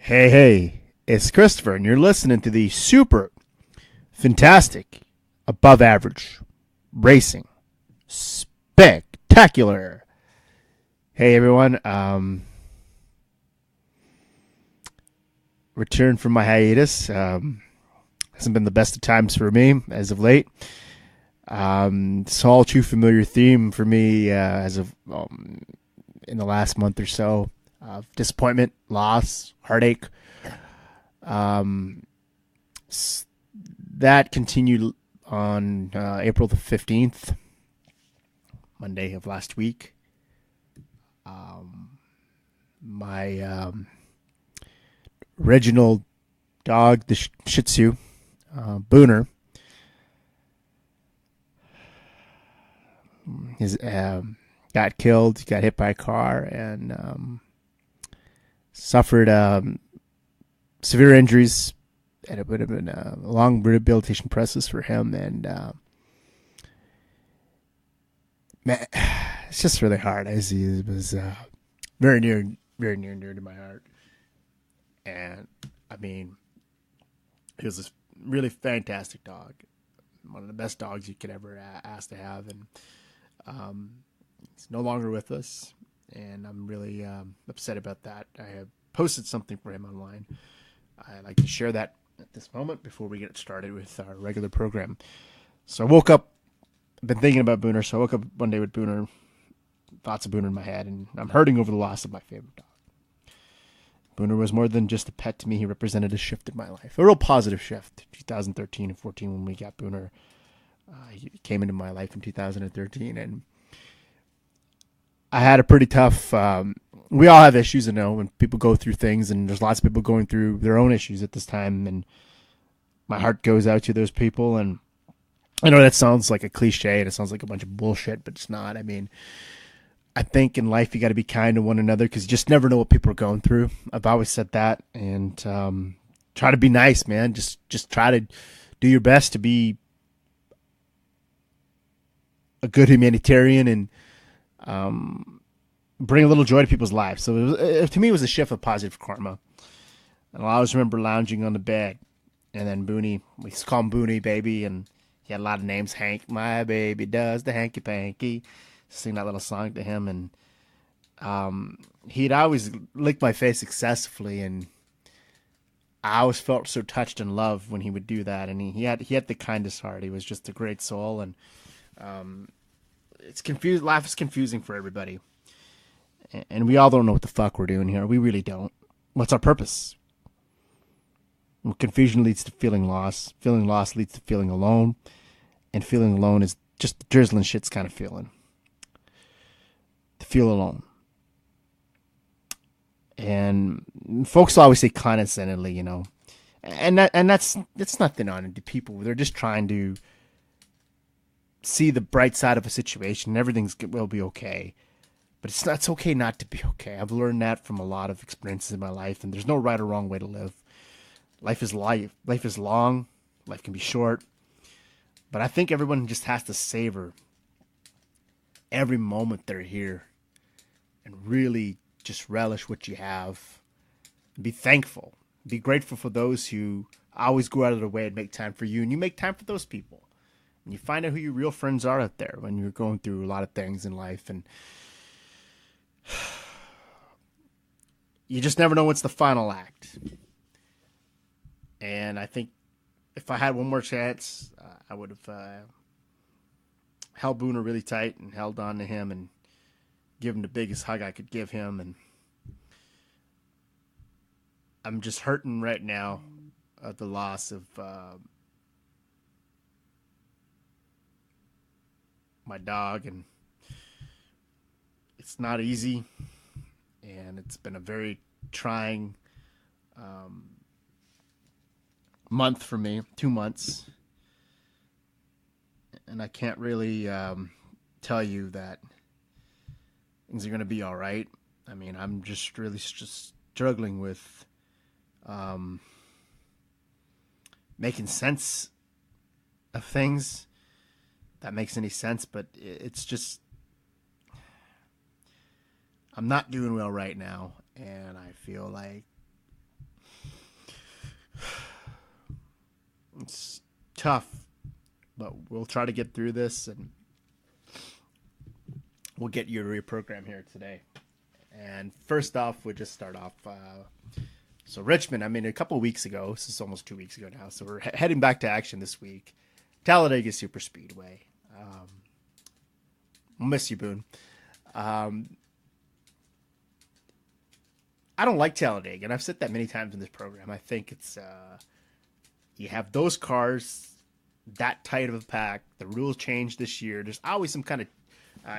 Hey, it's Christopher, and you're listening to the super fantastic, above average, racing, spectacular. Hey, everyone. Return from my hiatus. Hasn't been the best of times for me as of late. It's all too familiar theme for me as of in the last month or so. Disappointment, loss, heartache. That continued on April the 15th, Monday of last week. My original dog, the Shih Tzu, BOONER, got killed, got hit by a car, and suffered severe injuries, and it would have been a long rehabilitation process for him. And man, it's just really hard. It was very near and dear to my heart. And I mean, he was this really fantastic dog, one of the best dogs you could ever ask to have, and he's no longer with us. And I'm really upset about that. I have posted something for him online. I'd like to share that at this moment before we get started with our regular program. So I woke up, I've been thinking about BOONER, so I woke up one day with BOONER, thoughts of BOONER in my head, and I'm hurting over the loss of my favorite dog. BOONER was more than just a pet to me. He represented a shift in my life, a real positive shift. 2013 and 14 when we got BOONER. He came into my life in 2013, and I had a pretty tough, we all have issues, when people go through things, and there's lots of people going through their own issues at this time, and my heart goes out to those people. And I know that sounds like a cliche, and it sounds like a bunch of bullshit, but it's not. I mean, I think in life you got to be kind to one another because you just never know what people are going through. I've always said that, and try to be nice, man. Just try to do your best to be a good humanitarian and bring a little joy to people's lives. So to me, it was a shift of positive karma. And I always remember lounging on the bed, and then Boonie, we used to call him Boonie, baby, and he had a lot of names. Hank, my baby does the hanky panky. Sing that little song to him, and he'd always lick my face excessively, and I always felt so touched and loved when he would do that. And he had the kindest heart. He was just a great soul, and it's confused. Life is confusing for everybody, and we all don't know what the fuck we're doing here. We really don't. What's our purpose? Well, confusion leads to feeling lost. Feeling lost leads to feeling alone, and feeling alone is just the drizzling shit's kind of feeling. To feel alone. And folks always say condescendingly, and that's nothing on it to people. They're just trying to see the bright side of a situation. Everything will be okay. But it's okay not to be okay. I've learned that from a lot of experiences in my life, and there's no right or wrong way to live. Life is life. Life is long. Life can be short. But I think everyone just has to savor every moment they're here and really just relish what you have. Be thankful. Be grateful for those who always go out of their way and make time for you, and you make time for those people. And you find out who your real friends are out there when you're going through a lot of things in life, and you just never know what's the final act. And I think if I had one more chance, I would have held BOONER really tight and held on to him and give him the biggest hug I could give him. And I'm just hurting right now at the loss of my dog, and it's not easy, and it's been a very trying month for me, 2 months, and I can't really tell you that things are going to be all right. I mean, I'm just really just struggling with making sense of things. If that makes any sense, but it's just, I'm not doing well right now, and I feel like It's tough, but we'll try to get through this, and we'll get you to reprogram here today. And first off, we'll just start off. So Richmond, I mean, a couple of weeks ago, this is almost 2 weeks ago now, so we're heading back to action this week. Talladega Super Speedway. I'll miss you, Boone. I don't like Talladega, and I've said that many times in this program. I think it's you have those cars that tight of a pack. The rules changed this year. There's always some kind of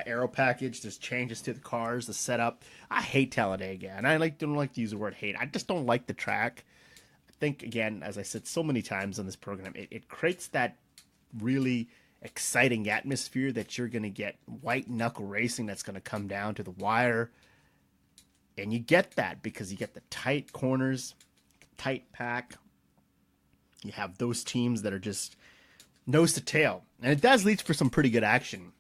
aero package. There's changes to the cars, the setup. I hate Talladega, and I don't like to use the word hate. I just don't like the track. I think, again, as I said so many times on this program, it creates that really exciting atmosphere that you're going to get white knuckle racing that's going to come down to the wire. And you get that because you get the tight corners, tight pack. You have those teams that are just nose to tail. And it does lead for some pretty good action.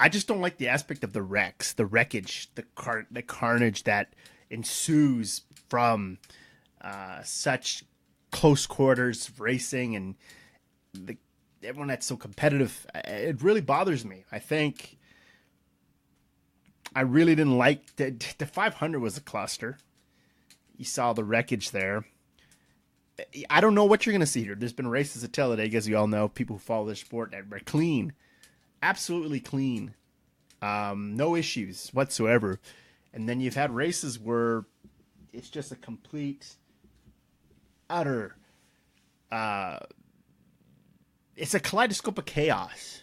I just don't like the aspect of the wrecks, the wreckage, the carnage that ensues from such close quarters racing and everyone that's so competitive. It really bothers me. I think I really didn't like the 500 was a cluster. You saw the wreckage there. I don't know what you're going to see here. There's been races at Talladega, as you all know, people who follow this sport that were clean, absolutely clean, no issues whatsoever. And then you've had races where it's just a complete, utter, it's a kaleidoscope of chaos.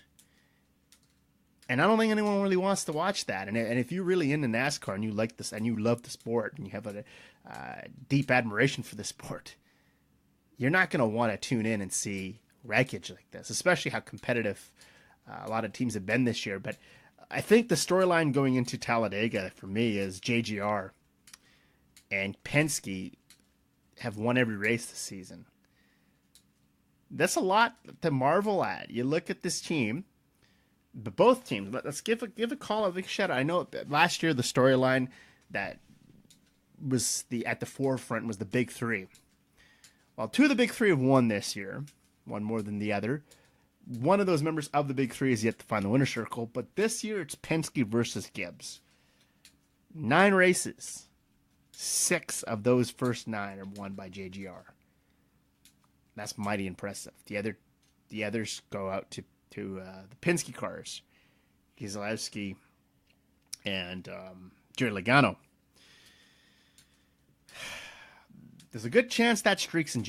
And I don't think anyone really wants to watch that. And if you're really into NASCAR and you like this and you love the sport and you have a deep admiration for the sport, you're not going to want to tune in and see wreckage like this, especially how competitive a lot of teams have been this year. But I think the storyline going into Talladega for me is JGR and Penske have won every race this season. That's a lot to marvel at. You look at this team, but both teams. Let's give a call, a big shout out. I know last year the storyline that was at the forefront was the big three. Well, two of the big three have won this year, one more than the other. One of those members of the big three is yet to find the winner's circle, but this year it's Penske versus Gibbs. 9 races. 6 of those first 9 are won by JGR. That's mighty impressive. The others go out to the Penske cars, Gieselowski and Jerry Logano. There's a good chance that streak's in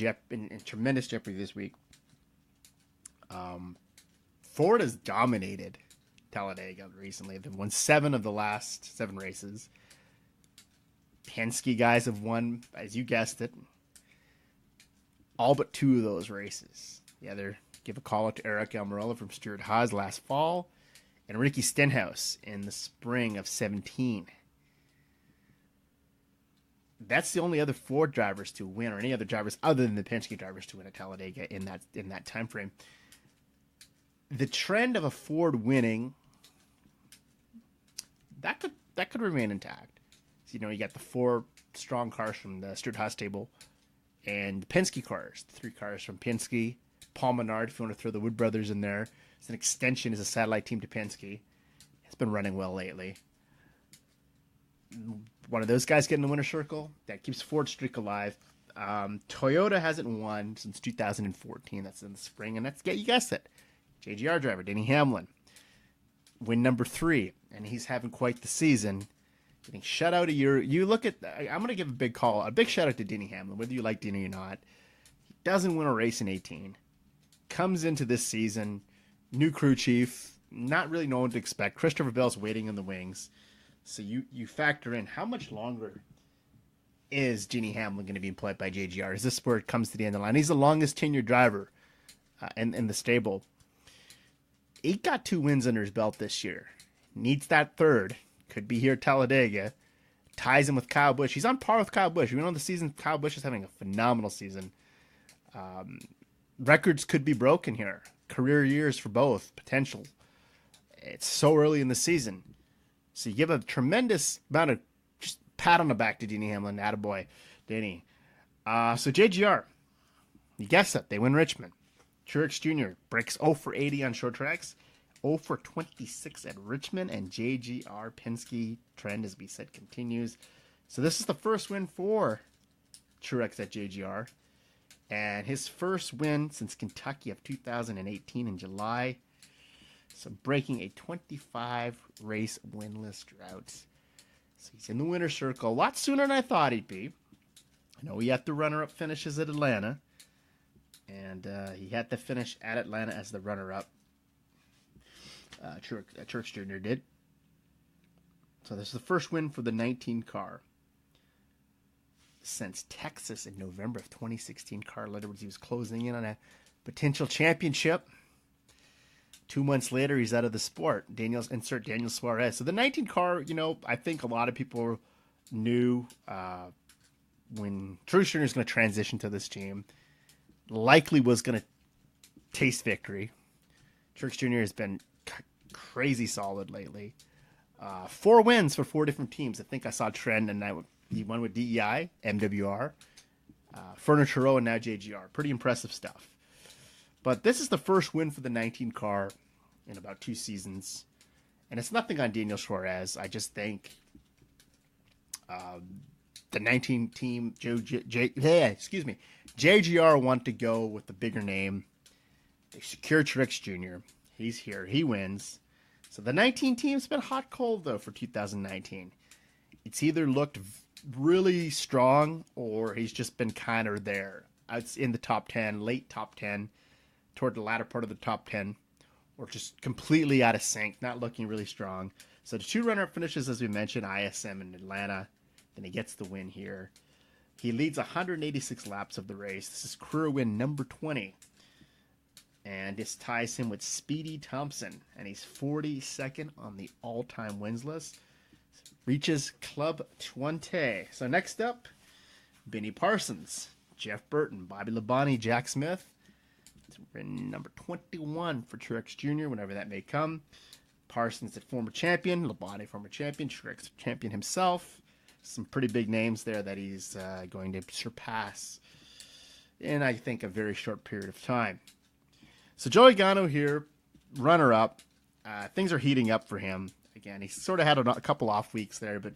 tremendous jeopardy this week. Ford has dominated Talladega recently. They've won 7 of the last 7 races. Penske guys have won, as you guessed it, all but 2 of those races. The other, give a call out to Eric Almirola from Stuart Haas last fall, and Ricky Stenhouse in the spring of 17. That's the only other Ford drivers to win, or any other drivers other than the Penske drivers to win at Talladega in that time frame. The trend of a Ford winning, that could remain intact. So, you got the 4 strong cars from the Stuart Haas stable, and the Penske cars, the 3 cars from Penske. Paul Menard, if you want to throw the Wood brothers in there, it's an extension, as a satellite team to Penske. It's been running well lately. One of those guys getting the winner's circle, that keeps Ford's streak alive. Toyota hasn't won since 2014. That's in the spring, and you guessed it. JGR driver Denny Hamlin, win number 3, and he's having quite the season. Getting shut out a year. You look at. I'm going to give a big shout out to Denny Hamlin, whether you like Denny or not. He doesn't win a race in 18. Comes into this season, new crew chief, not really knowing what to expect. Christopher Bell's waiting in the wings. So you factor in how much longer is Denny Hamlin going to be employed by JGR? Is this where it comes to the end of the line? He's the longest tenured driver in the stable. He got 2 wins under his belt this year. Needs that 3rd. Could be here at Talladega. Ties him with Kyle Busch. He's on par with Kyle Busch. We know the season Kyle Busch is having a phenomenal season. Records could be broken here. Career years for both. Potential. It's so early in the season. So you give a tremendous amount of just pat on the back to Denny Hamlin. Attaboy, Denny. So JGR. You guessed it. They win Richmond. Truex Jr. breaks 0 for 80 on short tracks. 0 for 26 at Richmond. And JGR Penske trend, as we said, continues. So this is the first win for Truex at JGR. And his first win since Kentucky of 2018 in July. So breaking a 25-race winless drought. So he's in the winner's circle a lot sooner than I thought he'd be. I know he had the runner-up finishes at Atlanta. And he had to finish at Atlanta as the runner-up. Truex Jr. did. So this is the first win for the 19 car since Texas in November of 2016. Carl Edwards, he was closing in on a potential championship. 2 months later, he's out of the sport. Insert Daniel Suarez. So the 19 car, I think a lot of people knew when Truex Jr. is going to transition to this team, likely was going to taste victory. Truex Jr. has been crazy solid lately. 4 wins for 4 different teams. I think I saw a trend, and he won with DEI, MWR, Furniture Row, and now JGR. Pretty impressive stuff. But this is the first win for the 19 car in about 2 seasons. And it's nothing on Daniel Suarez. I just think the 19 team, JGR want to go with the bigger name. They secure Truex Jr. He's here. He wins. So the 19 team's been hot cold, though, for 2019. It's either looked really strong or he's just been kind of there. It's in the top 10, late top 10, toward the latter part of the top 10, or just completely out of sync, not looking really strong. So the 2 runner-up finishes, as we mentioned, ISM in Atlanta. Then he gets the win here. He leads 186 laps of the race. This is career win number 20. And this ties him with Speedy Thompson. And he's 42nd on the all-time wins list. Reaches Club 20. So next up, Benny Parsons, Jeff Burton, Bobby Labonte, Jack Smith. Number 21 for Truex Jr., whenever that may come. Parsons, the former champion. Labonte, former champion. Truex, champion himself. Some pretty big names there that he's going to surpass in, I think, a very short period of time. So Joey Logano here, runner-up. Things are heating up for him. Again, he sort of had a couple off weeks there, but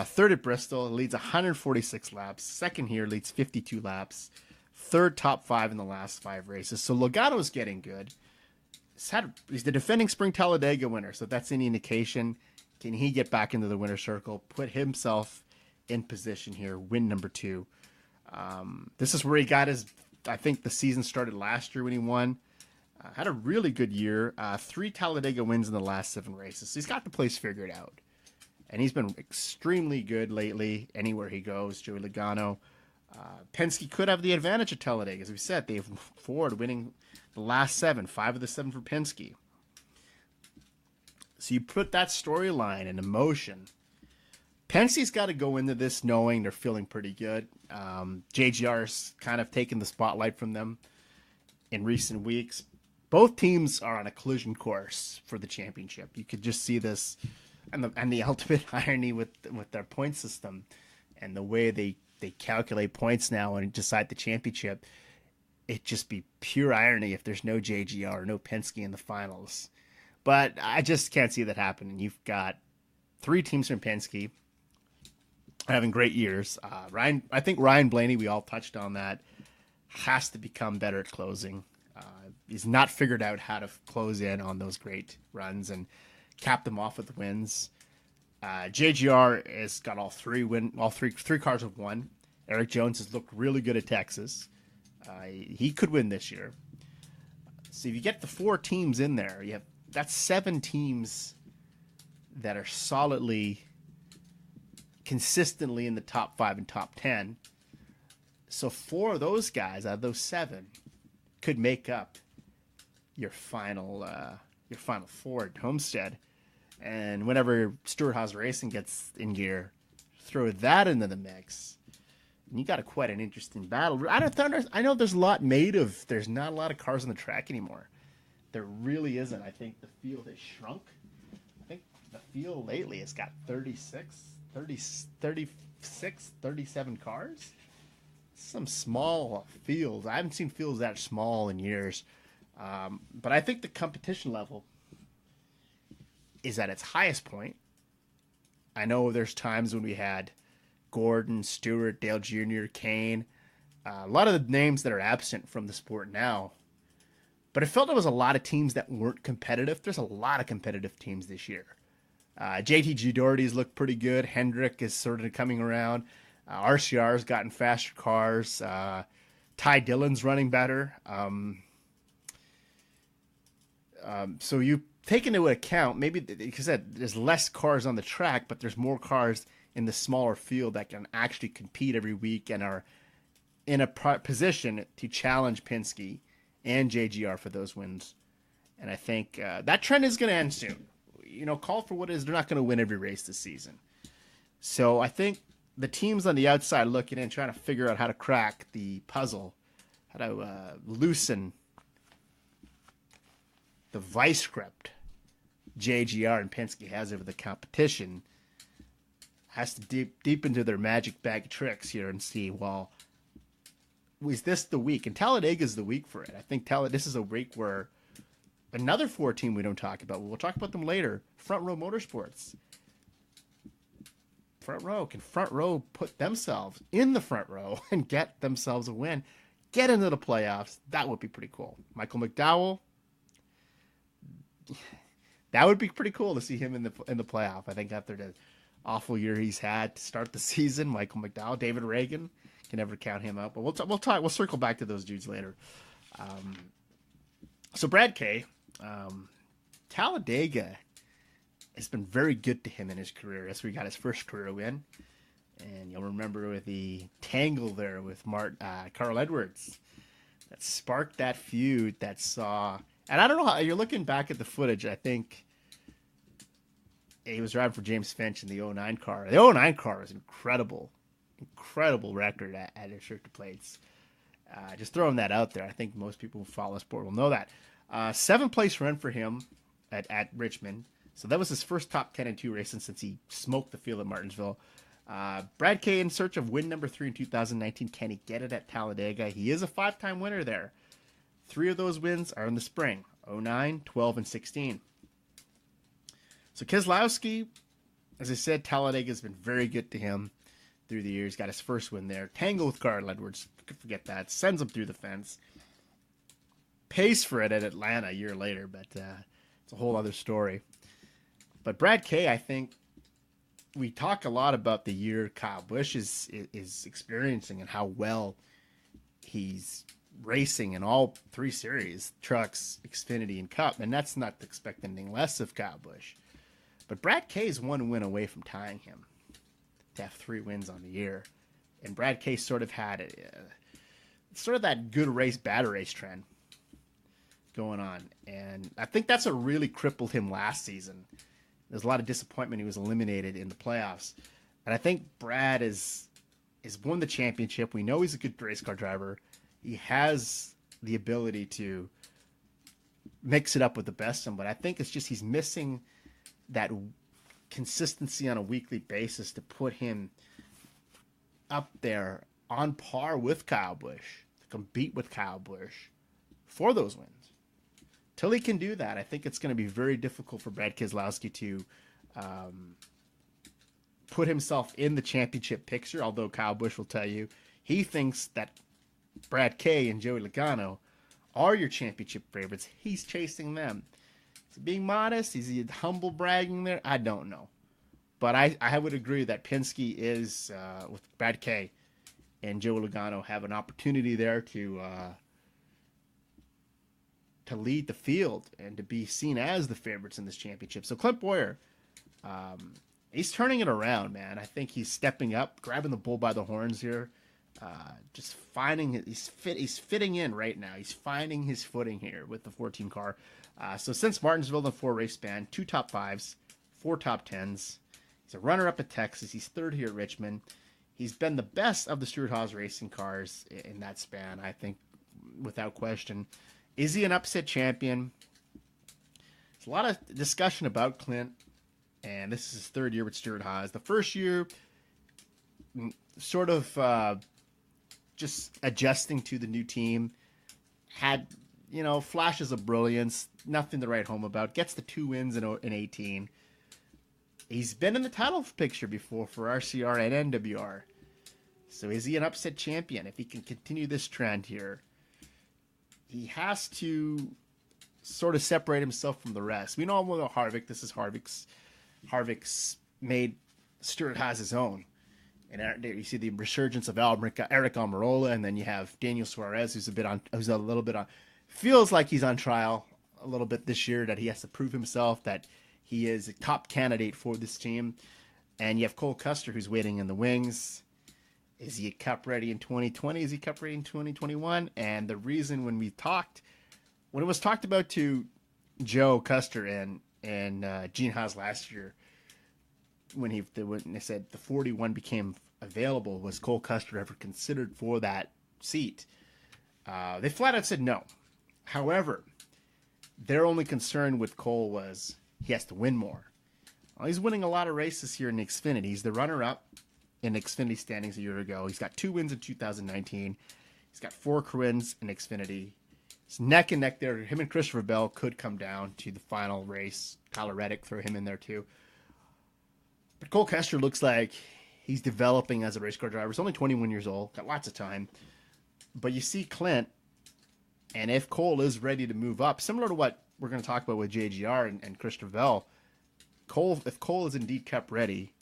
third at Bristol, leads 146 laps. Second here, leads 52 laps. Third top 5 in the last 5 races. So Logano's getting good. He's the defending Spring Talladega winner, so that's any indication. Can he get back into the winner's circle, put himself in position here, win number 2. This is where he got I think the season started last year when he won. Had a really good year. 3 Talladega wins in the last 7 races. So he's got the place figured out. And he's been extremely good lately, anywhere he goes, Joey Logano. Penske could have the advantage of Talladega. As we said, they have Ford winning the last 7, 5 of the 7 for Penske. So you put that storyline into motion. Penske's got to go into this knowing they're feeling pretty good. JGR's kind of taken the spotlight from them in recent weeks. Both teams are on a collision course for the championship. You could just see this, and the ultimate irony with their point system and the way they calculate points now and decide the championship. It'd just be pure irony if there's no JGR or no Penske in the finals. But I just can't see that happening. You've got 3 teams from Penske having great years. I think Ryan Blaney, we all touched on that, has to become better at closing. He's not figured out how to close in on those great runs and cap them off with wins. JGR has got all three cars have won. Erik Jones has looked really good at Texas. He could win this year. So if you get the 4 teams in there, that's 7 teams that are solidly, consistently in the top 5 and top 10. So 4 of those guys out of those 7 could make up your final 4 at Homestead. And whenever Stewart-Haas Racing gets in gear, throw that into the mix, and you got quite an interesting battle. I know there's not a lot of cars on the track anymore. There really isn't. I think the field has shrunk. I think the field lately has got 37 cars. some small fields. I haven't seen fields that small in years. But I think the competition level is at its highest point. I know there's times when we had Gordon, Stewart, Dale Jr., Kane, a lot of the names that are absent from the sport now. But I felt there was a lot of teams that weren't competitive. There's a lot of competitive teams this year. JTG Doherty's looked pretty good. Hendrick is sort of coming around. RCR's gotten faster cars. Ty Dillon's running better. So you take into account, maybe, because there's less cars on the track, but there's more cars in the smaller field that can actually compete every week and are in a position to challenge Penske and JGR for those wins. And I think that trend is going to end soon. Call for what it is. They're not going to win every race this season. So I think the teams on the outside looking in, trying to figure out how to crack the puzzle, how to loosen the vice grip JGR and Penske has over the competition, has to deep into their magic bag of tricks here and see, well, is this the week? And Talladega is the week for it. I think this is a week where another 4 team we don't talk about. We'll talk about them later. Front Row Motorsports. Can Front Row put themselves in the front row and get themselves a win? Get into the playoffs. That would be pretty cool. Michael McDowell. That would be pretty cool to see him in the playoff. I think after the awful year he's had to start the season, Michael McDowell, David Reagan, can never count him out. But we'll circle back to those dudes later. So Brad K, Talladega has been very good to him in his career. That's where he got his first career win. And you'll remember with the tangle there with Carl Edwards that sparked that feud that saw. And I don't know how you're looking back at the footage. I think he was driving for James Finch in the 09 car. The 09 car was incredible record at restrictor plates. Just throwing that out there. I think most people who follow the sport will know that. 7th place run for him at Richmond. So that was his first top 10 and 2 racing since he smoked the field at Martinsville. Brad K in search of win number 3 in 2019. Can he get it at Talladega? He is a 5-time winner there. 3 of those wins are in the spring, 09, 12, and 16. So Keselowski, as I said, Talladega has been very good to him through the years. Got his first win there. Tangle with Carl Edwards. Forget that. Sends him through the fence. Pays for it at Atlanta a year later, but it's a whole other story. But Brad K, I think we talk a lot about the year Kyle Busch is experiencing and how well he's racing in all 3 series, Trucks, Xfinity, and Cup. And that's not to expect anything less of Kyle Busch. But Brad K is 1 win away from tying him to have 3 wins on the year. And Brad K sort of had sort of that good race, bad race trend going on. And I think that's what really crippled him last season. There's a lot of disappointment. He was eliminated in the playoffs. And I think Brad is won the championship. We know he's a good race car driver. He has the ability to mix it up with the best of them. But I think it's just he's missing that consistency on a weekly basis to put him up there on par with Kyle Busch, to compete with Kyle Busch for those wins. Till he can do that, I think it's going to be very difficult for Brad Keselowski to put himself in the championship picture, although Kyle Busch will tell you he thinks that Brad K and Joey Logano are your championship favorites. He's chasing them. Is he being modest? Is he humble bragging there? I don't know. But I would agree that Penske is, with Brad K and Joey Logano, have an opportunity there to lead the field and to be seen as the favorites in this championship. So Clint Bowyer, he's turning it around, man. I think he's stepping up, grabbing the bull by the horns here. Just finding he's fitting in right now. He's finding his footing here with the 14 car. So since Martinsville, the 4 race span, 2 top 5s, 4 top 10s. He's a runner up at Texas. He's 3rd here at Richmond. He's been the best of the Stewart-Haas racing cars in that span, I think, without question. Is he an upset champion? There's a lot of discussion about Clint, and this is his 3rd year with Stewart-Haas. The first year, sort of just adjusting to the new team. Had, flashes of brilliance, nothing to write home about. Gets the 2 wins in 18. He's been in the title picture before for RCR and NWR. So is he an upset champion? If he can continue this trend here, he has to sort of separate himself from the rest. We know about Harvick. This is Harvick's made Stewart has his own. And there you see the resurgence of Eric Almirola, and then you have Daniel Suarez, who's a little bit on, feels like he's on trial a little bit this year, that he has to prove himself that he is a top candidate for this team. And you have Cole Custer, who's waiting in the wings. Is he Cup ready in 2020? Is he Cup ready in 2021? And the reason when it was talked about to Joe Custer and Gene Haas last year, when they said the 41 became available, was Cole Custer ever considered for that seat? They flat out said no. However, their only concern with Cole was he has to win more. Well, he's winning a lot of races here in the Xfinity. He's the runner-up in Xfinity standings a year ago. He's got 2 wins in 2019. He's got 4 wins in Xfinity. It's neck and neck there. Him and Christopher Bell could come down to the final race. Tyler Reddick, throw him in there too. But Cole Custer looks like he's developing as a race car driver. He's only 21 years old, got lots of time. But you see Clint, and if Cole is ready to move up, similar to what we're going to talk about with JGR and Christopher Bell, if Cole is indeed Cup ready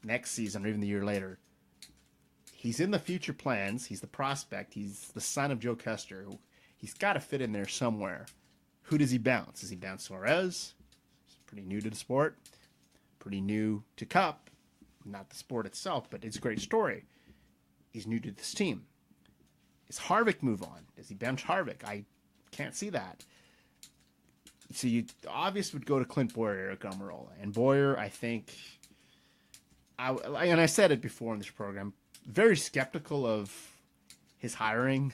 next season or even the year later, he's in the future plans. He's the prospect. He's the son of Joe Custer. He's got to fit in there somewhere. Who does he bounce? Does he bounce Suarez? He's pretty new to the sport. Pretty new to Cup. Not the sport itself, but it's a great story. He's new to this team. Does Harvick move on? Does he bench Harvick? I can't see that. So obvious would go to Clint Bowyer, Eric Almirola. And Bowyer, I think, and I said it before in this program, very skeptical of his hiring,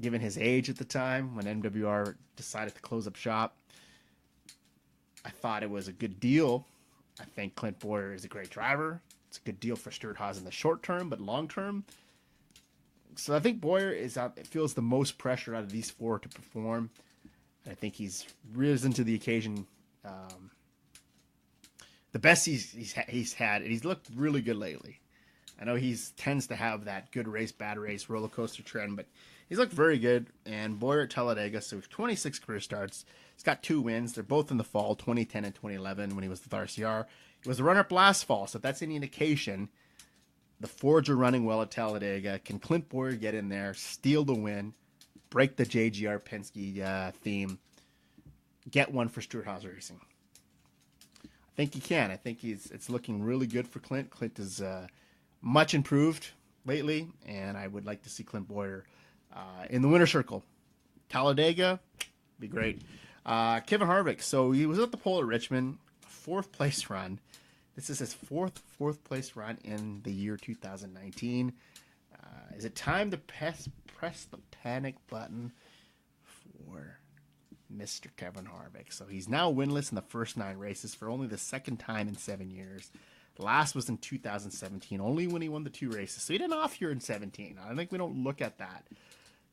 given his age at the time when MWR decided to close up shop. I thought it was a good deal. I think Clint Bowyer is a great driver. It's a good deal for Stewart Haas in the short term, but long term. So I think Bowyer feels the most pressure out of these 4 to perform. I think he's risen to the occasion. The best he's had, and he's looked really good lately. I know he tends to have that good race, bad race, roller coaster trend, but he's looked very good. And Bowyer at Talladega, so 26 career starts. He's got 2 wins. They're both in the fall, 2010 and 2011, when he was with RCR. He was the runner-up last fall, so if that's any indication, the Fords are running well at Talladega. Can Clint Bowyer get in there, steal the win, break the JGR Penske theme, get one for Stewart Haas Racing? I think he can. I think it's looking really good for Clint. Clint is much improved lately, and I would like to see Clint Bowyer in the winner's circle. Talladega, be great. Kevin Harvick. So he was at the pole at Richmond, 4th place run. This is his fourth place run in the year 2019. Is it time to press the panic button for Mr. Kevin Harvick? So he's now winless in the first 9 races for only the 2nd time in 7 years. The last was in 2017, only when he won the 2 races. So he did an off year in 17. I think we don't look at that.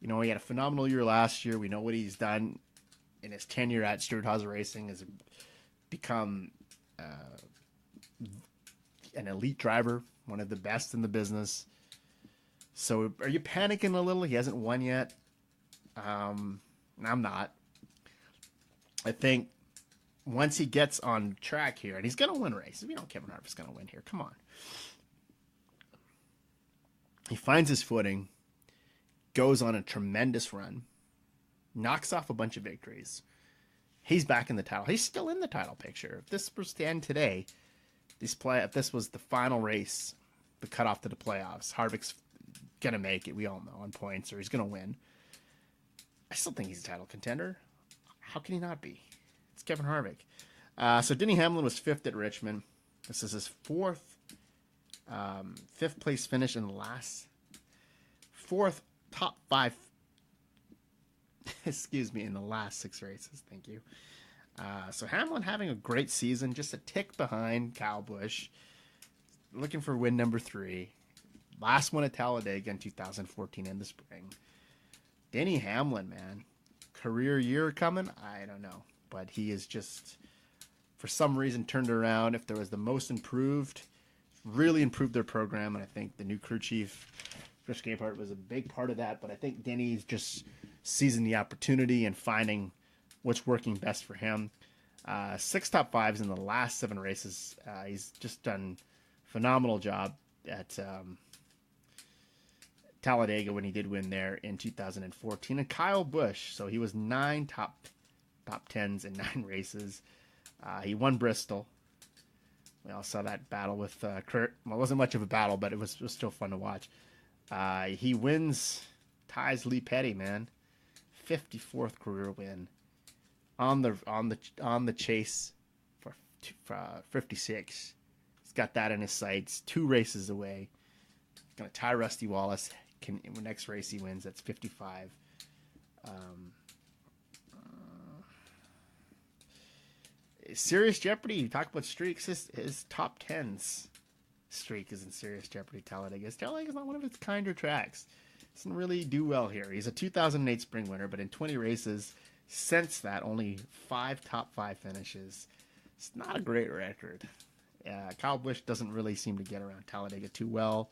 He had a phenomenal year last year. We know what he's done in his tenure at Stewart Haas Racing, has become an elite driver, one of the best in the business. So are you panicking a little? He hasn't won yet. I'm not. I think once he gets on track here, and he's going to win races. We know Kevin Harvick's going to win here. Come on. He finds his footing, goes on a tremendous run, knocks off a bunch of victories. He's back in the title. He's still in the title picture. If this were stand today, if this was the final race, the cutoff to the playoffs, Harvick's going to make it, we all know, on points, or he's going to win. I still think he's a title contender. How can he not be? It's Kevin Harvick. So Denny Hamlin was 5th at Richmond. This is his 5th place finish in the last 4th top 5 in the last 6 races. Thank you. So Hamlin having a great season, just a tick behind Kyle Busch, looking for win number 3. Last one at Talladega in 2014 in the spring. Denny Hamlin, man. Career year coming? I don't know. But he is just, for some reason, turned around. If there was the most improved, really improved their program. And I think the new crew chief, Chris Gabehart, was a big part of that. But I think Denny's just seizing the opportunity and finding what's working best for him. 6 top 5s in the last 7 races. He's just done a phenomenal job at Talladega when he did win there in 2014. And Kyle Busch, so he was 9 top 10s in 9 races. He won Bristol. We all saw that battle with Kurt. Well, it wasn't much of a battle, but it was still fun to watch. He ties Lee Petty, man. 54th career win on the chase for 56. He's got that in his sights. 2 races away. He's gonna tie Rusty Wallace. Next race he wins, that's 55. Serious Jeopardy. You talk about streaks. His top 10s streak is in Serious Jeopardy. Talladega. Talladega is not one of its kinder tracks. Doesn't really do well here. He's a 2008 spring winner, but in 20 races since that, only 5 top 5 finishes. It's not a great record. Kyle Busch doesn't really seem to get around Talladega too well.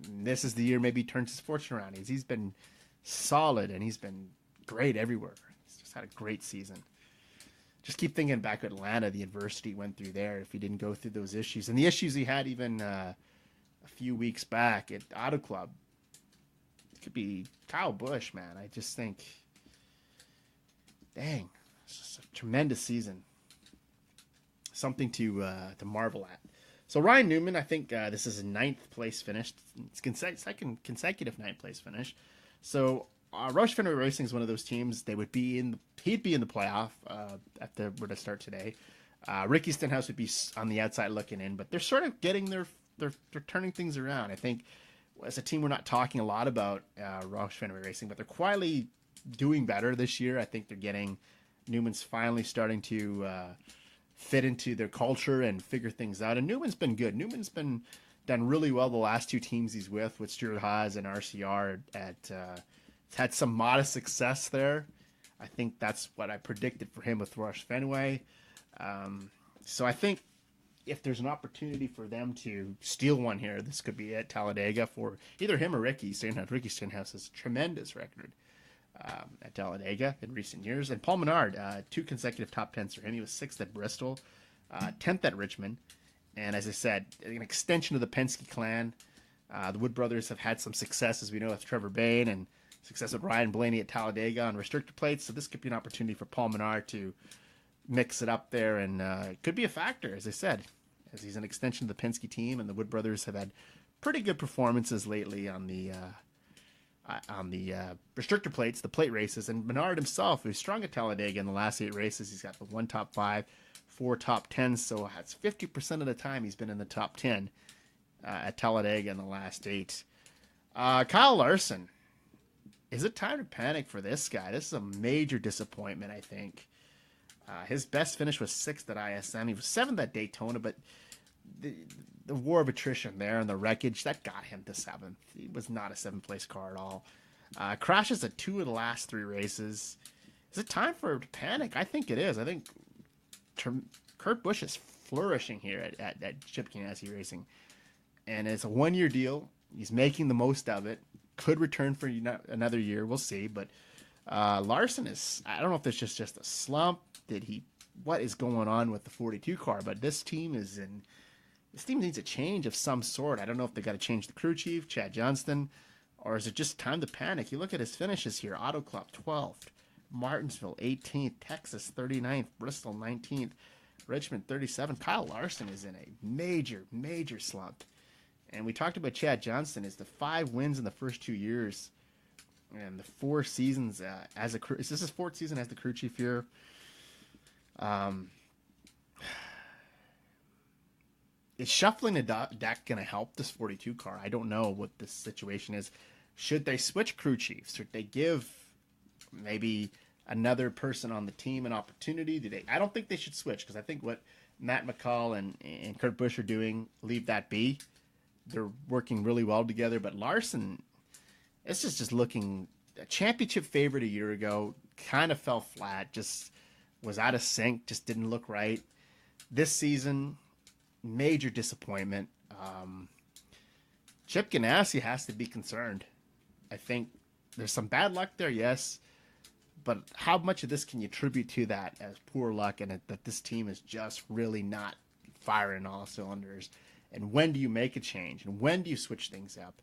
This is the year maybe he turns his fortune around. He's been solid and he's been great everywhere. He's just had a great season. Just keep thinking back at Atlanta, the adversity he went through there if he didn't go through those issues. And the issues he had even a few weeks back at Auto Club. It could be Kyle Busch, man. I just think, dang, it's just a tremendous season. Something to marvel at. So Ryan Newman, I think this is a 9th place finish. It's second consecutive 9th place finish. So Roush Fenway Racing is one of those teams. He'd be in the playoff were to start today. Ricky Stenhouse would be on the outside looking in, but they're sort of getting they're turning things around. I think as a team we're not talking a lot about Roush Fenway Racing, but they're quietly doing better this year. I think they're getting Newman's finally starting to fit into their culture and figure things out. And Newman's been good. Newman's been done really well the last 2 teams he's with Stuart Haas and RCR. Had some modest success there. I think that's what I predicted for him with Roush Fenway. So I think if there's an opportunity for them to steal one here, this could be at Talladega for either him or Ricky Stenhouse. Ricky Stenhouse has a tremendous record at Talladega in recent years. And Paul Menard, 2 consecutive top 10s for him. He was 6th at Bristol, 10th at Richmond. And as I said, an extension of the Penske clan. The Wood brothers have had some success, as we know, with Trevor Bayne and success with Ryan Blaney at Talladega on restrictor plates. So this could be an opportunity for Paul Menard to mix it up there. And it could be a factor, as I said, as he's an extension of the Penske team. And the Wood brothers have had pretty good performances lately on the restrictor plates, the plate races. And Menard himself, who's strong at Talladega in the last 8 races, he's got the 1 top 5, 4 top 10s, so that's 50% of the time he's been in the top 10 at Talladega in the last 8. Kyle Larson, is it time to panic for this guy? This is a major disappointment, I think. His best finish was 6th at ISM. He was 7th at Daytona, but the war of attrition there and the wreckage, that got him to 7th. He was not a 7th place car at all. Crashes at 2 of the last 3 races. Is it time for him to panic? I think it is. I think Kurt Busch is flourishing here at Chip Ganassi Racing. And it's a 1-year deal. He's making the most of it. Could return for another year. We'll see. But Larson is, I don't know if it's just a slump. What is going on with the 42 car? But this team needs a change of some sort. I don't know if they got to change the crew chief, Chad Johnston, or is it just time to panic? You look at his finishes here. Auto Club 12th, Martinsville 18th, Texas 39th, Bristol 19th, Richmond 37th. Kyle Larson is in a major, major slump. And we talked about Chad Johnston is the 5 wins in the first 2 years and the 4 seasons as a crew. Is this his 4th season as the crew chief here? Is shuffling the deck going to help this 42 car? I don't know what this situation is. Should they switch crew chiefs? Should they give maybe another person on the team an opportunity? I don't think they should switch, because I think what Matt McCall and Kurt Busch are doing, leave that be. They're working really well together. But Larson, it's just looking a championship favorite a year ago, kind of fell flat, just was out of sync, just didn't look right. This season, major disappointment. Chip Ganassi has to be concerned. I think there's some bad luck there, yes. But how much of this can you attribute to that as poor luck and that this team is just really not firing all cylinders? And when do you make a change? And when do you switch things up?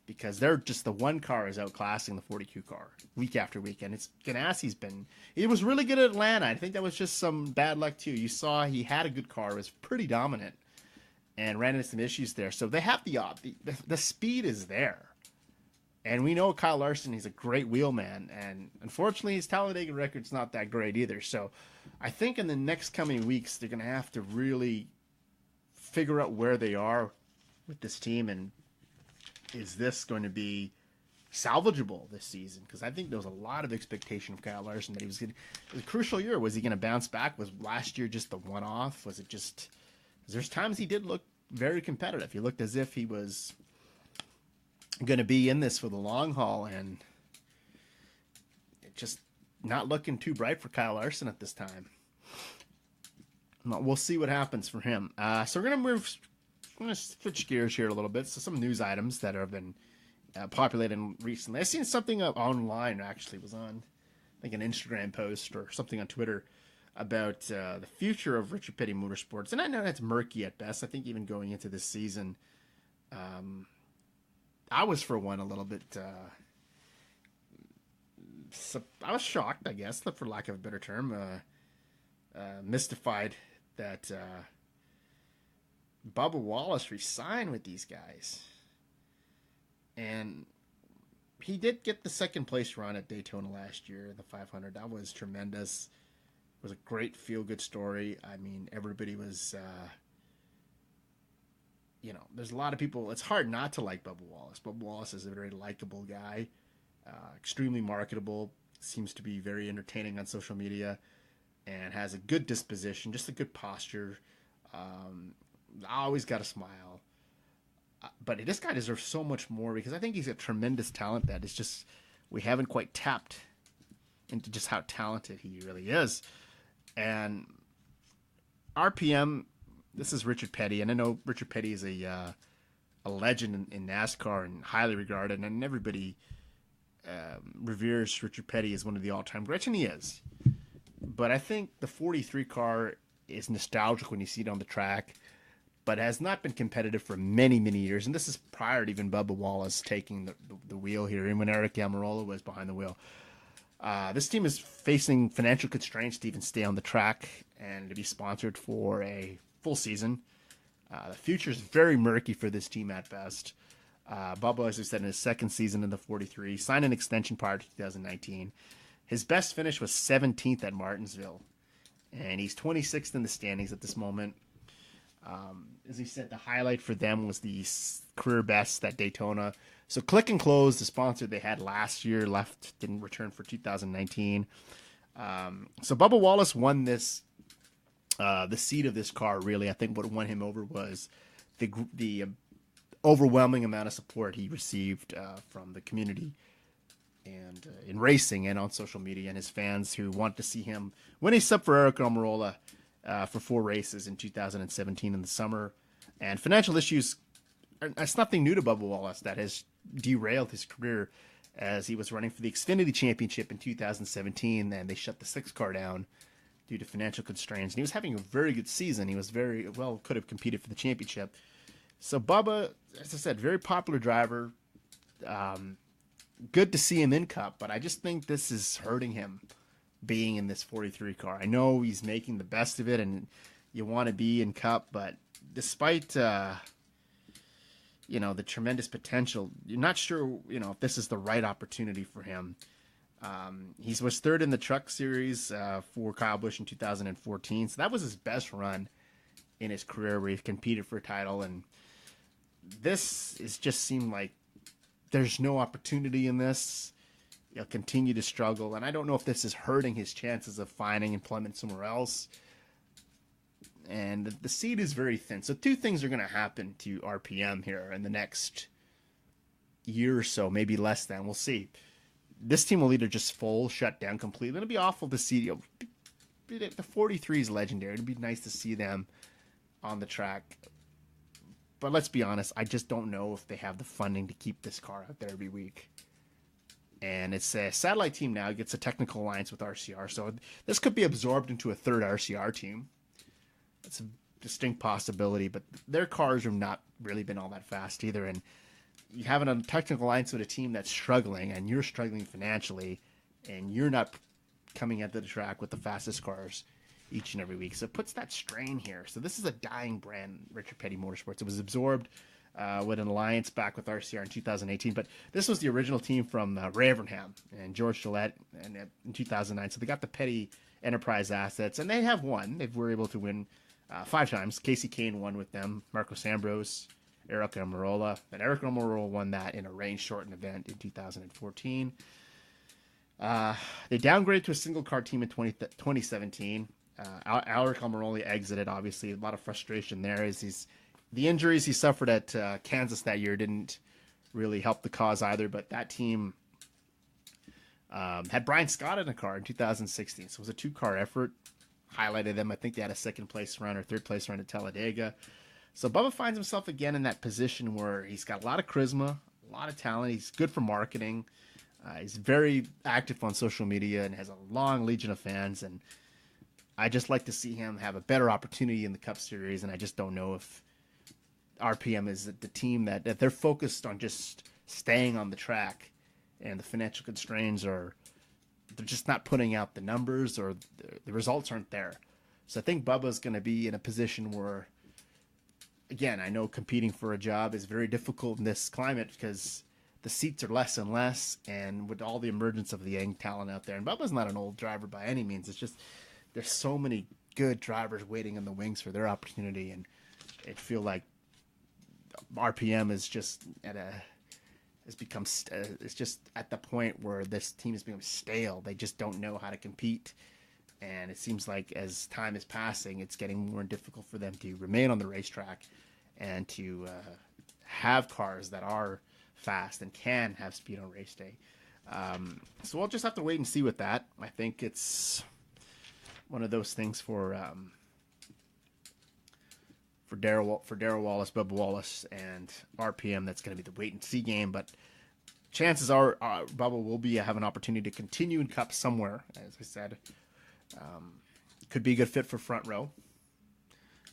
Because they're just the one car is outclassing the 42 car week after week. And it's Ganassi's been, he was really good at Atlanta. I think that was just some bad luck too. You saw he had a good car, was pretty dominant, and ran into some issues there. So they have the speed is there. And we know Kyle Larson, he's a great wheelman. And unfortunately, his Talladega record's not that great either. So I think in the next coming weeks, they're going to have to really figure out where they are with this team. And is this going to be salvageable this season? Because I think there was a lot of expectation of Kyle Larson that he was going to, it was a crucial year. Was he going to bounce back? Was last year just the one-off? Was it just, there's times he did look very competitive. He looked as if he was going to be in this for the long haul, and it just not looking too bright for Kyle Larson at this time. We'll see what happens for him. So we're going to switch gears here a little bit. So some news items that have been populated recently. I seen something online, actually, was on, I think, an Instagram post or something on Twitter about the future of Richard Petty Motorsports. And I know that's murky at best. I think even going into this season, I was, for one, a little bit, I was shocked, I guess, for lack of a better term, mystified that Bubba Wallace resigned with these guys. And he did get the second place run at Daytona last year, the 500. That was tremendous. It was a great feel-good story. I mean, everybody was... there's a lot of people, it's hard not to like Bubba Wallace. Bubba Wallace is a very likable guy, extremely marketable, seems to be very entertaining on social media, and has a good disposition, just a good posture. Always got a smile. But this guy deserves so much more, because I think he's a tremendous talent that is just, we haven't quite tapped into just how talented he really is. And RPM, this is Richard Petty, and I know Richard Petty is a legend in NASCAR and highly regarded, and everybody reveres Richard Petty as one of the all-time greats, and he is. But I think the 43 car is nostalgic when you see it on the track, but has not been competitive for many, many years. And this is prior to even Bubba Wallace taking the wheel here, and when Eric Almirola was behind the wheel. This team is facing financial constraints to even stay on the track and to be sponsored for a full season. The future is very murky for this team at best. Bubba, as I said, in his second season in the 43, signed an extension prior to 2019. His best finish was 17th at Martinsville, and he's 26th in the standings at this moment. As he said, the highlight for them was the career best at Daytona. So Click and Close, the sponsor they had last year, didn't return for 2019. So Bubba Wallace won this, the seat of this car, really. I think what won him over was the overwhelming amount of support he received from the community and in racing and on social media, and his fans who want to see him win a sub for Erik Almirola for 4 races in 2017 in the summer. And financial issues, it's nothing new to Bubba Wallace that has derailed his career, as he was running for the Xfinity Championship in 2017, and they shut the 6 car down due to financial constraints. And he was having a very good season. He was very well, could have competed for the championship. So Bubba, as I said, very popular driver. Good to see him in Cup, but I just think this is hurting him being in this 43 car. I know he's making the best of it, and you want to be in Cup, but despite the tremendous potential, you're not sure if this is the right opportunity for him. He was third in the Truck Series for Kyle Busch in 2014, so that was his best run in his career where he competed for a title. And this is just seemed like there's no opportunity in this. He'll continue to struggle, and I don't know if this is hurting his chances of finding employment somewhere else. and the seed is very thin. So two things are going to happen to RPM here in the next year or so, maybe less than. We'll see. This team will either just shut down completely. It'll be awful to see. The 43 is legendary. It'd be nice to see them on the track. But let's be honest, I just don't know if they have the funding to keep this car out there every week. And it's a satellite team now. It gets a technical alliance with RCR. So this could be absorbed into a third RCR team. That's a distinct possibility, but their cars have not really been all that fast either. And you having a technical alliance with a team that's struggling, and you're struggling financially, and you're not coming at the track with the fastest cars each and every week. So it puts that strain here. So this is a dying brand, Richard Petty Motorsports. It was absorbed with an alliance back with RCR in 2018. But this was the original team from Ravenham and George Gillette in 2009. So they got the Petty Enterprise assets, and they have won. They were able to win 5 times. Casey Kane won with them. Marcos Ambrose, Eric Almirola. And Eric Almirola won that in a rain-shortened event in 2014. They downgraded to a single-car team in 2017. Eric Almirola exited, obviously. A lot of frustration there as the injuries he suffered at Kansas that year didn't really help the cause either, but that team had Brian Scott in a car in 2016, so it was a 2-car effort. Highlighted them. I think they had a 2nd-place run or 3rd-place run at Talladega. So Bubba finds himself again in that position where he's got a lot of charisma, a lot of talent. He's good for marketing. He's very active on social media and has a long legion of fans, and I just like to see him have a better opportunity in the Cup Series, and I just don't know if RPM is the team that they're focused on just staying on the track, and the financial constraints they're just not putting out the numbers, or the results aren't there. So I think Bubba's going to be in a position where, again, I know competing for a job is very difficult in this climate because the seats are less and less, and with all the emergence of the young talent out there, and Bubba's not an old driver by any means. It's just there's so many good drivers waiting in the wings for their opportunity, and it feel like RPM is just it's just at the point where this team has become stale. They just don't know how to compete, and it seems like as time is passing, it's getting more difficult for them to remain on the racetrack and to have cars that are fast and can have speed on race day. So we'll just have to wait and see with that. I think it's one of those things for Darrell Wallace, Bubba Wallace, and RPM. That's going to be the wait and see game. But chances are Bubba will have an opportunity to continue in Cup somewhere. As I said, could be a good fit for Front Row,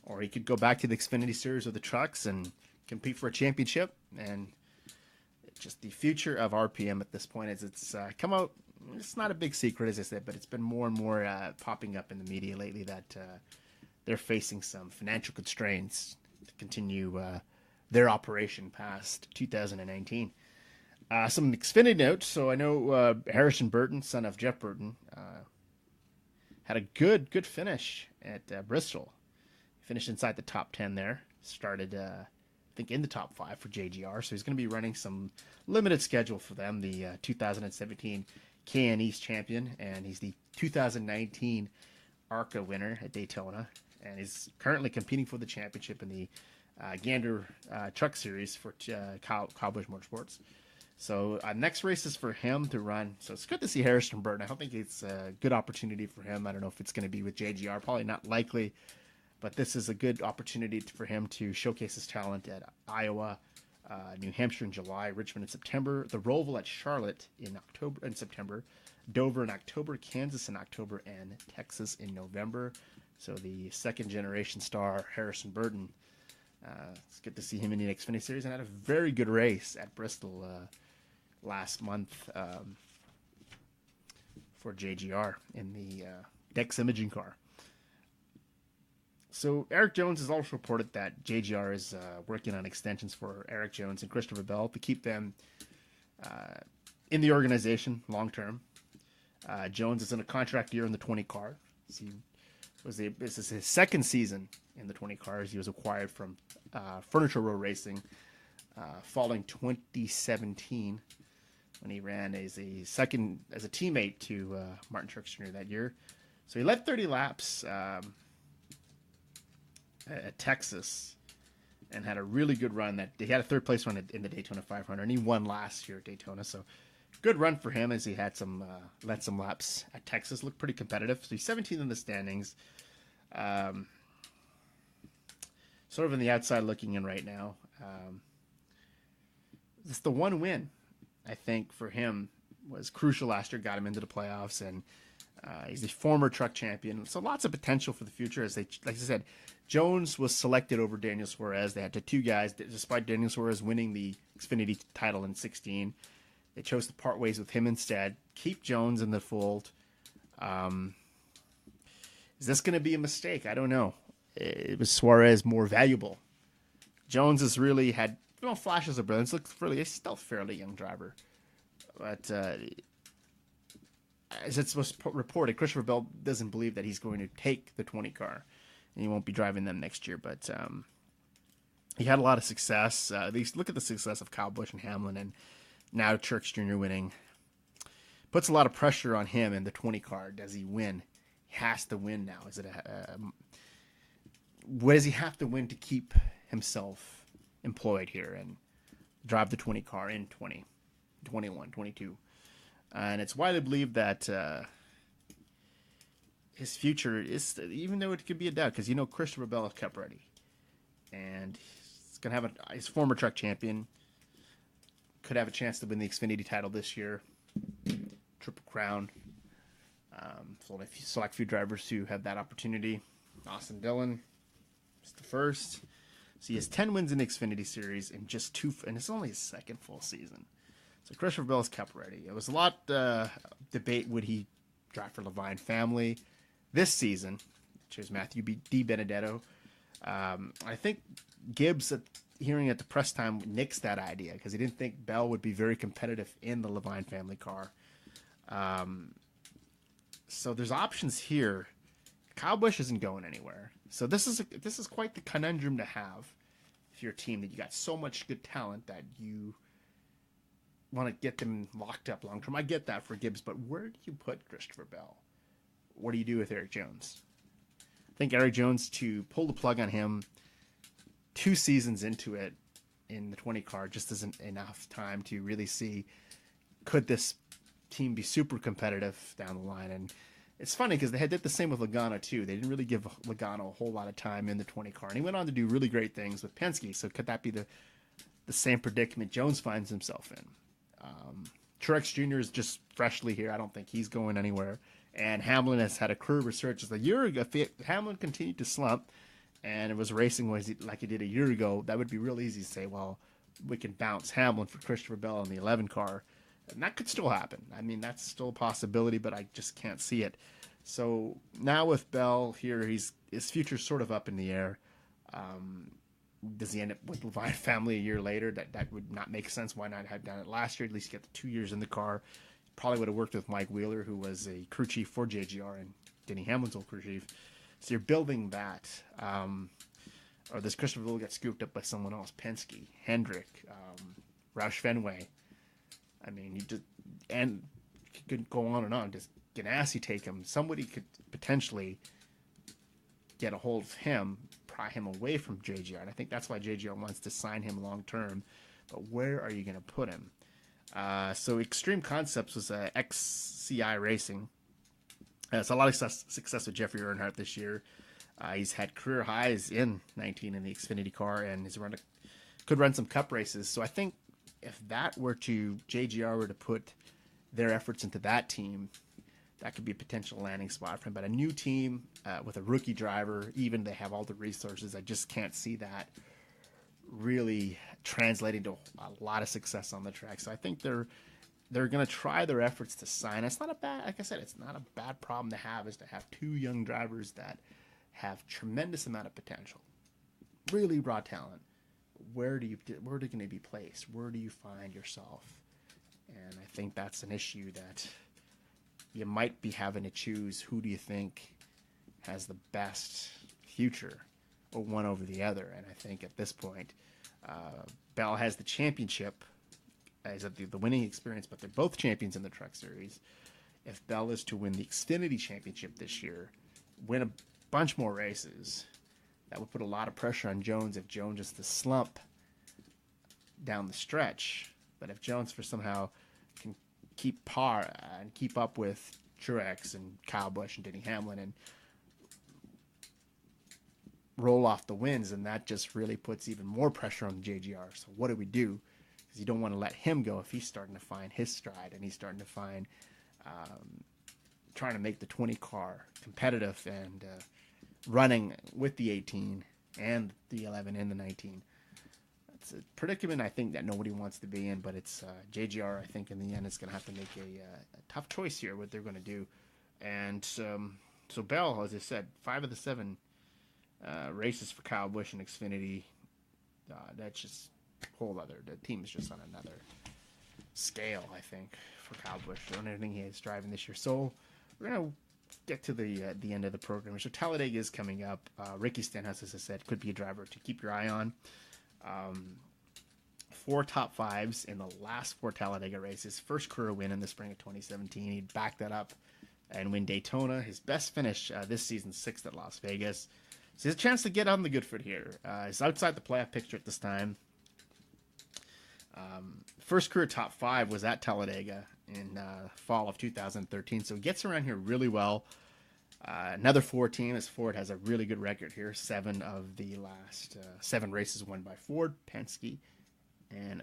or he could go back to the Xfinity Series or the trucks and compete for a championship. And just the future of RPM at this point is it's come out. It's not a big secret, as I said, but it's been more and more popping up in the media lately that they're facing some financial constraints to continue their operation past 2019. Some Xfinity notes. So I know Harrison Burton, son of Jeff Burton, had a good finish at Bristol. Finished inside the top 10 there. Started, I think, in the top 5 for JGR. So he's going to be running some limited schedule for them. The 2017 KN East champion, and he's the 2019 ARCA winner at Daytona, and he's currently competing for the championship in the Gander Truck Series for Cowboys Motorsports. So next race is for him to run. So it's good to see Harrison Burton. I don't think it's a good opportunity for him. I don't know if it's going to be with JGR. Probably not likely. But this is a good opportunity for him to showcase his talent at Iowa, New Hampshire in July, Richmond in September, the Roval at Charlotte in October and September, Dover in October, Kansas in October, and Texas in November. So the second-generation star, Harrison Burton, it's good to see him in the Xfinity Series, and had a very good race at Bristol last month for JGR in the Dex Imaging car. So Erik Jones has also reported that JGR is working on extensions for Erik Jones and Christopher Bell to keep them in the organization long term. Jones is in a contract year in the 20 car. This is his second season in the 20 cars. He was acquired from Furniture Row Racing following 2017 when he ran as a teammate to Martin Truex Jr. that year. So he led 30 laps. at Texas and had a really good run. That he had a third place run in the Daytona 500, and he won last year at Daytona. So good run for him as he had led some laps at Texas. Looked pretty competitive. So he's 17th in the standings. Sort of in the outside looking in right now. Just the one win, I think, for him was crucial last year. Got him into the playoffs, and he's a former truck champion. So lots of potential for the future. As like I said, Jones was selected over Daniel Suarez. They had the two guys, despite Daniel Suarez winning the Xfinity title in 2016. They chose to part ways with him instead. Keep Jones in the fold. Is this going to be a mistake? I don't know. It was Suarez more valuable. Jones has really had flashes of brilliance. Looks really, he's still a fairly young driver. But as it's reported, Christopher Bell doesn't believe that he's going to take the 20 car. And he won't be driving them next year. But he had a lot of success. Look at the success of Kyle Busch and Hamlin, and now Truex Jr. winning. Puts a lot of pressure on him in the 20 car. Does he win? He has to win now. What does he have to win to keep himself employed here and drive the 20 car in 20, 21, 22? And it's widely believed that his future is, even though it could be a doubt, because Christopher Bell is kept ready. And he's going to have his former truck champion. Could have a chance to win the Xfinity title this year. Triple Crown. So a select few drivers who have that opportunity. Austin Dillon is the first. So he has 10 wins in the Xfinity Series in just two, and it's only his second full season. So Christopher Bell is kept ready. It was a lot debate, would he drive for Levine family this season? Choose Matthew D. Benedetto. I think Gibbs, hearing at the press time, nixed that idea because he didn't think Bell would be very competitive in the Levine family car. So there's options here. Kyle Busch isn't going anywhere. So this is quite the conundrum to have if you're a team that you got so much good talent that you want to get them locked up long term. I get that for Gibbs, but where do you put Christopher Bell? What do you do with Erik Jones? I think Erik Jones, to pull the plug on him 2 seasons into it in the 20 car just isn't enough time to really see, could this team be super competitive down the line? And it's funny because they did the same with Logano too. They didn't really give Logano a whole lot of time in the 20 car, and he went on to do really great things with Penske. So could that be the same predicament Jones finds himself in? Truex Jr. is just freshly here. I don't think he's going anywhere. And Hamlin has had a career resurgence. A year ago, if Hamlin continued to slump and it was racing like he did a year ago, that would be real easy to say, well, we can bounce Hamlin for Christopher Bell in the 11 car. And that could still happen. I mean, that's still a possibility, but I just can't see it. So now with Bell here, his future's sort of up in the air. Does he end up with Levine family a year later? That would not make sense. Why not have done it last year? At least get the 2 years in the car. Probably would have worked with Mike Wheeler, who was a crew chief for JGR and Denny Hamlin's old crew chief. So you're building that. Or does Christopher Bell get scooped up by someone else? Penske, Hendrick, Roush Fenway. I mean, you could go on and on. Just Ganassi take him. Somebody could potentially get a hold of him, pry him away from JGR. And I think that's why JGR wants to sign him long term. But where are you going to put him? So Extreme Concepts was XCI Racing. So a lot of success with Jeffrey Earnhardt this year. He's had career highs in 19 in the Xfinity car, and could run some cup races. So I think if JGR were to put their efforts into that team, that could be a potential landing spot for him. But a new team with a rookie driver, even they have all the resources, I just can't see that really translating to a lot of success on the track. So I think they're going to try their efforts to sign. It's not a bad, like I said, it's not a bad problem to have, is to have 2 young drivers that have tremendous amount of potential, really raw talent. Where are they going to be placed? Where do you find yourself? And I think that's an issue that you might be having to choose. Who do you think has the best future, or one over the other? And I think at this point, Bell has the championship as the winning experience, but they're both champions in the Truck Series. If Bell is to win the Xfinity Championship this year, win a bunch more races, that would put a lot of pressure on Jones if Jones is to slump down the stretch. But if Jones for somehow can keep par and keep up with Truex and Kyle Busch and Denny Hamlin and roll off the wins, and that just really puts even more pressure on the JGR. So what do we do? Because you don't want to let him go if he's starting to find his stride and he's starting to find trying to make the 20 car competitive and running with the 18 and the 11 and the 19. It's a predicament I think that nobody wants to be in, but it's JGR. I think in the end is going to have to make a tough choice here what they're going to do. And so Bell, as I said, 5 of the 7 races for Kyle Busch and Xfinity. That's just whole other. The team is just on another scale, I think, for Kyle Busch. I don't think he is driving this year. So we're gonna get to the end of the program. So Talladega is coming up. Ricky Stenhouse, as I said, could be a driver to keep your eye on. 4 top 5s in the last 4 Talladega races. First career win in the spring of 2017. He'd back that up and win Daytona. His best finish this season, 6th at Las Vegas. So he has a chance to get on the good foot here. He's outside the playoff picture at this time. First career top 5 was at Talladega in fall of 2013. So he gets around here really well. Another Ford team, as Ford has a really good record here. 7 of the last 7 races won by Ford, Penske, and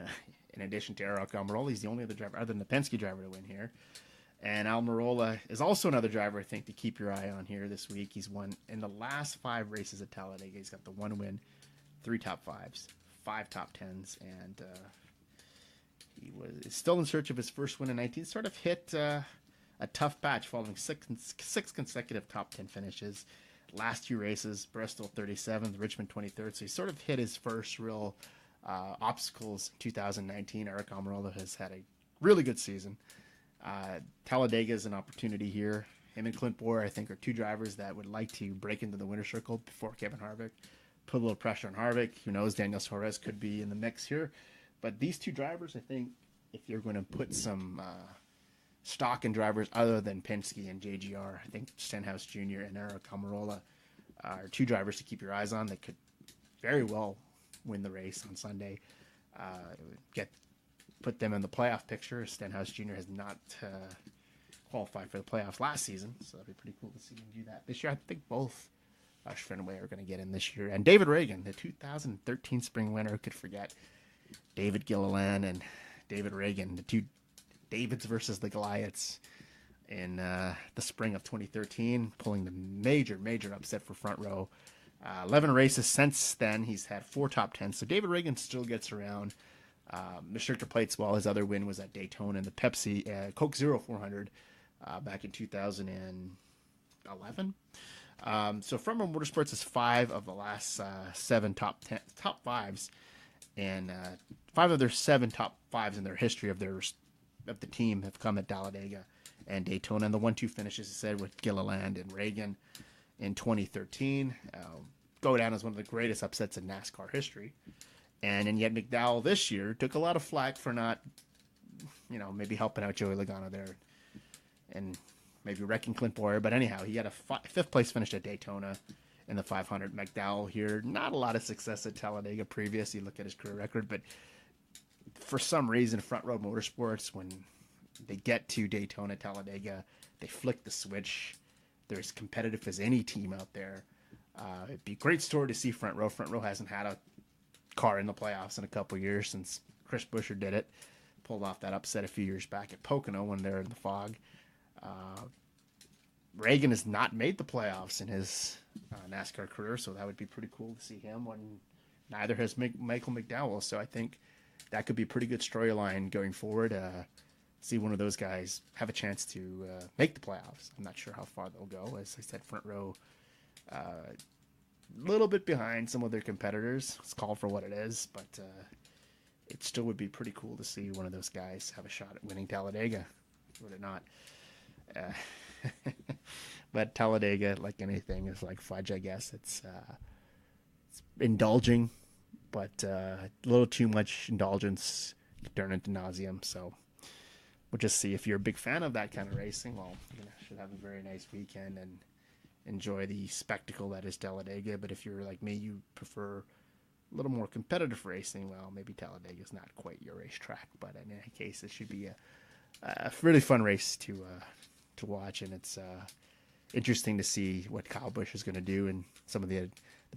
in addition to Erik Jones, he's the only other driver other than the Penske driver to win here. And Almirola is also another driver, I think, to keep your eye on here this week. He's won in the last 5 races at Talladega. He's got the 1 win, 3 top 5s, 5 top 10s, and he was still in search of his first win in 19. Sort of hit a tough patch following 6 consecutive top 10 finishes. Last 2 races, Bristol 37th, Richmond 23rd. So he sort of hit his first real obstacles in 2019. Erik Jones has had a really good season. Talladega is an opportunity here. Him and Clint Bowyer, I think, are 2 drivers that would like to break into the winner's circle before Kevin Harvick. Put a little pressure on Harvick. Who knows? Daniel Suarez could be in the mix here. But these 2 drivers, I think, if you're going to put some stock in drivers other than Penske and JGR, I think Stenhouse Jr. and Erik Jones are 2 drivers to keep your eyes on that could very well win the race on Sunday. Put them in the playoff picture. Stenhouse Jr. has not qualified for the playoffs last season, so that'd be pretty cool to see him do that this year. I think both Fenway are going to get in this year. And David Reagan, the 2013 spring winner, who could forget David Gilliland and David Reagan, the 2 Davids versus the Goliaths in the spring of 2013, pulling the major upset for Front Row. 11 races since then. He's had 4 top 10s. So David Reagan still gets around. Restrictor plates, well, his other win was at Daytona in the Pepsi Coke Zero 400 back in 2011. So Front Row Motorsports is 5 of the last 7 top 5s, and 5 of their 7 top 5s in their history of the team have come at Talladega and Daytona, and the 1-2 finishes, he said, with Gilliland and Reagan in 2013 go down as one of the greatest upsets in NASCAR history. And yet McDowell this year took a lot of flack for not, maybe helping out Joey Logano there and maybe wrecking Clint Bowyer. But anyhow, he had a 5th place finish at Daytona in the 500. McDowell here, not a lot of success at Talladega previous. You look at his career record, but for some reason, Front Row Motorsports, when they get to Daytona, Talladega, they flick the switch. They're as competitive as any team out there. It'd be a great story to see Front Row. Front Row hasn't had a car in the playoffs in a couple years since Chris Buescher did it. Pulled off that upset a few years back at Pocono when they're in the fog. Reagan has not made the playoffs in his NASCAR career, so that would be pretty cool to see him when neither has Michael McDowell. So I think that could be a pretty good storyline going forward. See one of those guys have a chance to make the playoffs. I'm not sure how far they'll go. As I said, Front Row a little bit behind some of their competitors. It's called for what it is, but it still would be pretty cool to see one of those guys have a shot at winning Talladega, would it not? But Talladega, like anything, is like fudge, I guess. It's indulging, but a little too much indulgence could turn into nauseum. So we'll just see. If you're a big fan of that kind of racing, well, you should have a very nice weekend and enjoy the spectacle that is Talladega. But if you're like me, you prefer a little more competitive racing, well, maybe Talladega is not quite your racetrack. But in any case, it should be a really fun race to watch, and it's interesting to see what Kyle Busch is going to do. And some of the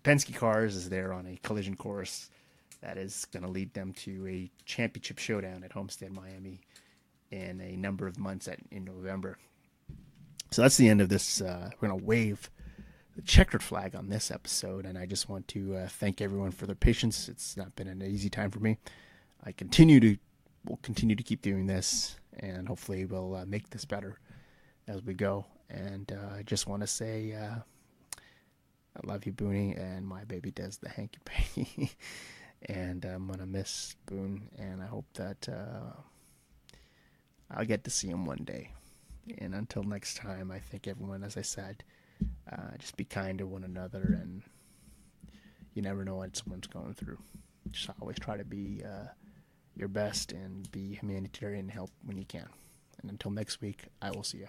Penske cars is there on a collision course that is going to lead them to a championship showdown at Homestead, Miami in a number of months in November. So that's the end of this. We're going to wave the checkered flag on this episode, and I just want to thank everyone for their patience. It's not been an easy time for me. Will continue to keep doing this, and hopefully we'll make this better as we go. And I just want to say I love you, Boonie, and my baby does the hanky-panky. And I'm going to miss Boone, and I hope that I'll get to see him one day. And until next time, I think everyone, as I said, just be kind to one another, and you never know what someone's going through. Just always try to be your best and be humanitarian and help when you can. And until next week, I will see you.